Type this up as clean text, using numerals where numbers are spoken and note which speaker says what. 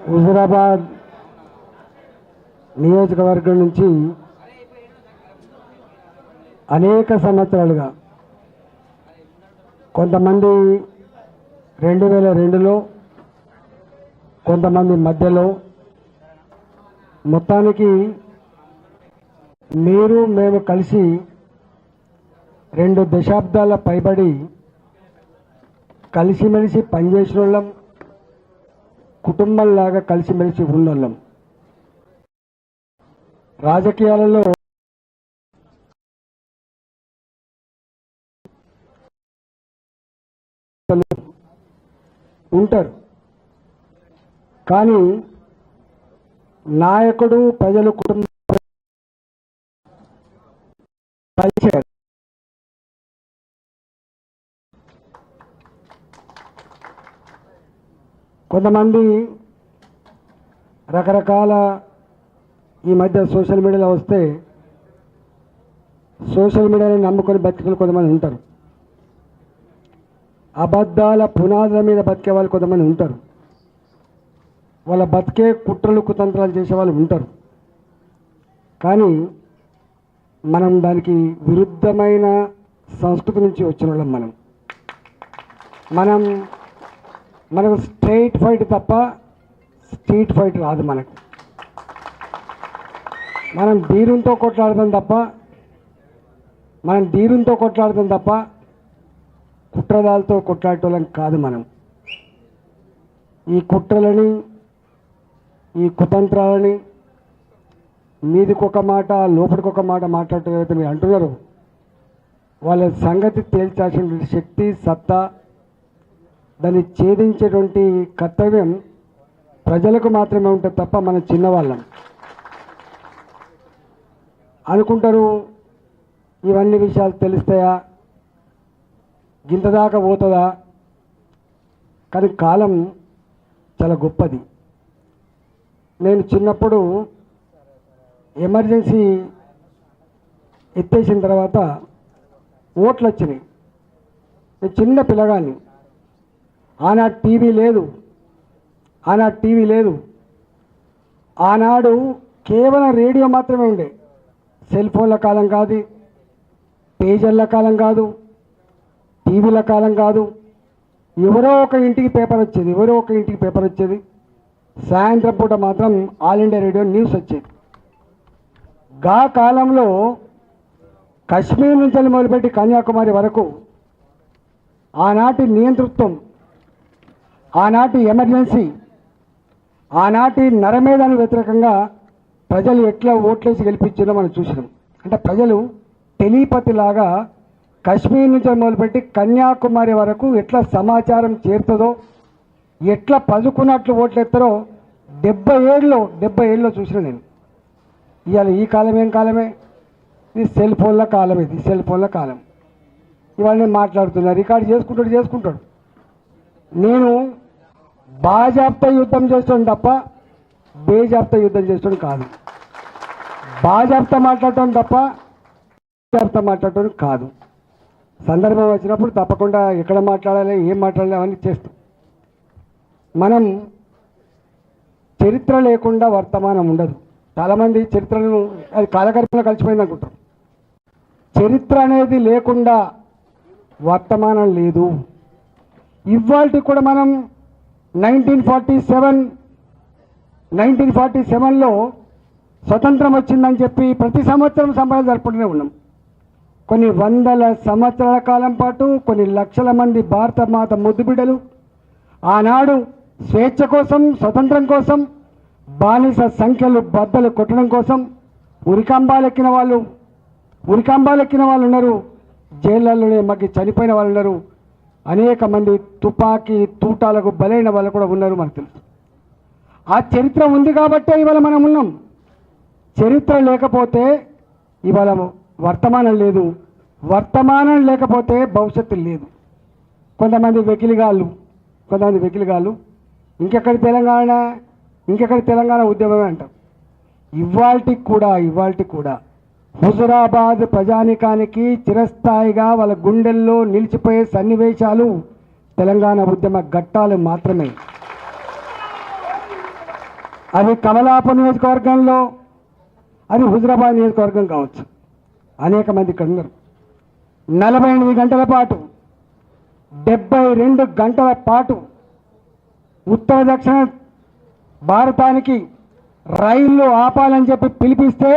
Speaker 1: హుజురాబాద్ నియోజకవర్గం నుంచి అనేక సంవత్సరాలుగా కొంతమంది 2002లో కొంతమంది మధ్యలో మొత్తానికి మీరు మేము కలిసి 2 దశాబ్దాల పైబడి కలిసిమెలిసి పనిచేసిన వాళ్ళం, కుటుంబంలాగా కలిసిమెలిసి ఉన్నోళ్ళం. రాజకీయాలలో ఉంటారు, కానీ నాయకుడు ప్రజలు కుటుంబం కలిశారు. కొంతమంది రకరకాల ఈ మధ్య సోషల్ మీడియాలో వస్తే సోషల్ మీడియాని నమ్ముకొని బతికులు కొంతమంది ఉంటారు, అబద్ధాల పునాదుల మీద బతికే వాళ్ళు కొంతమంది ఉంటారు, వాళ్ళ బతికే కుట్రలు కుతంత్రాలు చేసే వాళ్ళు ఉంటారు. కానీ మనం దానికి విరుద్ధమైన సంస్కృతి నుంచి వచ్చిన వాళ్ళం. మనకు స్ట్రైట్ ఫైట్ తప్ప స్ట్రీట్ ఫైట్ రాదు. మనం ధీరంతో కొట్లాడతాం తప్ప కుట్రదాలతో కొట్లాడటం కాదు. ఈ కుట్రలని, ఈ కుతంత్రాలని మీదికొక మాట లోపలికొక మాట మాట్లాడటం ఏదైతే మీరు అంటున్నారో వాళ్ళ సంగతి తేల్చాల్సినటువంటి శక్తి, సత్తా, దాన్ని ఛేదించేటువంటి కర్తవ్యం ప్రజలకు మాత్రమే ఉంటుంది తప్ప మన చిన్నవాళ్ళం అనుకుంటారు. ఇవన్నీ విషయాలు తెలుస్తాయా, గింతదాకా పోతుందా? కానీ కాలం చాలా గొప్పది. నేను చిన్నప్పుడు ఎమర్జెన్సీ ఎత్తేసిన తర్వాత ఓట్లు వచ్చినాయి. నేను చిన్న పిల్లగాన్ని, ఆనాడు టీవీ లేదు, ఆనాడు కేవలం రేడియో మాత్రమే ఉండే. సెల్ ఫోన్ల కాలం కాదు, పేజర్ల కాలం కాదు, టీవీల కాలం కాదు. ఎవరో ఒక ఇంటికి పేపర్ వచ్చేది. సాయంత్రం పూట మాత్రం ఆల్ ఇండియా రేడియో న్యూస్ వచ్చేది. గా కాలంలో కశ్మీర్ నుంచి మొదలుపెట్టి కన్యాకుమారి వరకు ఆనాటి నియంతృత్వం, ఆనాటి ఎమర్జెన్సీ, ఆనాటి నరమేధానికి వ్యతిరేకంగా ప్రజలు ఎట్లా ఓట్లేసి గెలిపించారో మనం చూసినాం. అంటే ప్రజలు టెలిపతిలాగా కశ్మీర్ నుంచి మొదలుపెట్టి కన్యాకుమారి వరకు ఎట్లా సమాచారం చేరుతుందో, ఎట్లా పదుకున్నట్లు ఓట్లు ఎత్తారో 70 ఏళ్ళలో చూసిన నేను. ఇవాళ ఈ కాలం ఏం కాలమే, ఇది సెల్ ఫోన్ల కాలం. ఇవాళ నేను మాట్లాడుతున్నా, రికార్డు చేసుకుంటాడు. నేను బాజాప్తా యుద్ధం చేస్తాను తప్ప బేజాప్తా యుద్ధం చేస్తాను కాదు. బాజాప్తా మాట్లాడటం తప్ప బేజాప్తా మాట్లాడటం కాదు. సందర్భం వచ్చినప్పుడు తప్పకుండా ఎక్కడ మాట్లాడాలి, ఏం మాట్లాడాలి అవన్నీ చేస్తాం. మనం చరిత్ర లేకుండా వర్తమానం ఉండదు. చాలామంది చరిత్రను అది కాలగర్భంలో కలిసిపోయింది అనుకుంటారు. చరిత్ర అనేది లేకుండా వర్తమానం లేదు. ఇవాళకి కూడా మనం 1947లో స్వతంత్రం వచ్చిందని చెప్పి ప్రతి సంవత్సరం సంబరాలు జరుపుకుంటూనే ఉన్నాం. కొన్ని వందల సంవత్సరాల కాలం పాటు కొన్ని లక్షల మంది భారత మాత ముద్దుబిడ్డలు ఆనాడు స్వేచ్ఛ కోసం, స్వతంత్రం కోసం, బానిస సంఖ్యలు బద్దలు కొట్టడం కోసం ఉరికంబాలెక్కిన వాళ్ళు ఉన్నారు. జైళ్ళలోనే మగ్గి చనిపోయిన వాళ్ళు ఉన్నారు. అనేక మంది తుపాకీ తూటాలకు బలైన వాళ్ళు కూడా ఉన్నారు. మనకు తెలుసు. ఆ చరిత్ర ఉంది కాబట్టే ఇవాళ మనం ఉన్నాం. చరిత్ర లేకపోతే ఇవాళ వర్తమానం లేదు, వర్తమానం లేకపోతే భవిష్యత్తు లేదు. కొంతమంది వెకిలిగాళ్ళు ఇంకెక్కడి తెలంగాణ ఉద్యమమే అంటాం. ఇవాల్టికి కూడా హుజురాబాద్ ప్రజానికానికి చిరస్థాయిగా వాళ్ళ గుండెల్లో నిలిచిపోయే సన్నివేశాలు తెలంగాణ ఉద్యమ ఘట్టాలు మాత్రమే. అది కమలాపూర్ నియోజకవర్గంలో, అది హుజరాబాద్ నియోజకవర్గం కావచ్చు. అనేక మంది ఇక్కడ ఉన్నారు. 48 గంటల పాటు 72 గంటల పాటు ఉత్తర దక్షిణ భారతానికి రైళ్లు ఆపాలని చెప్పి పిలిపిస్తే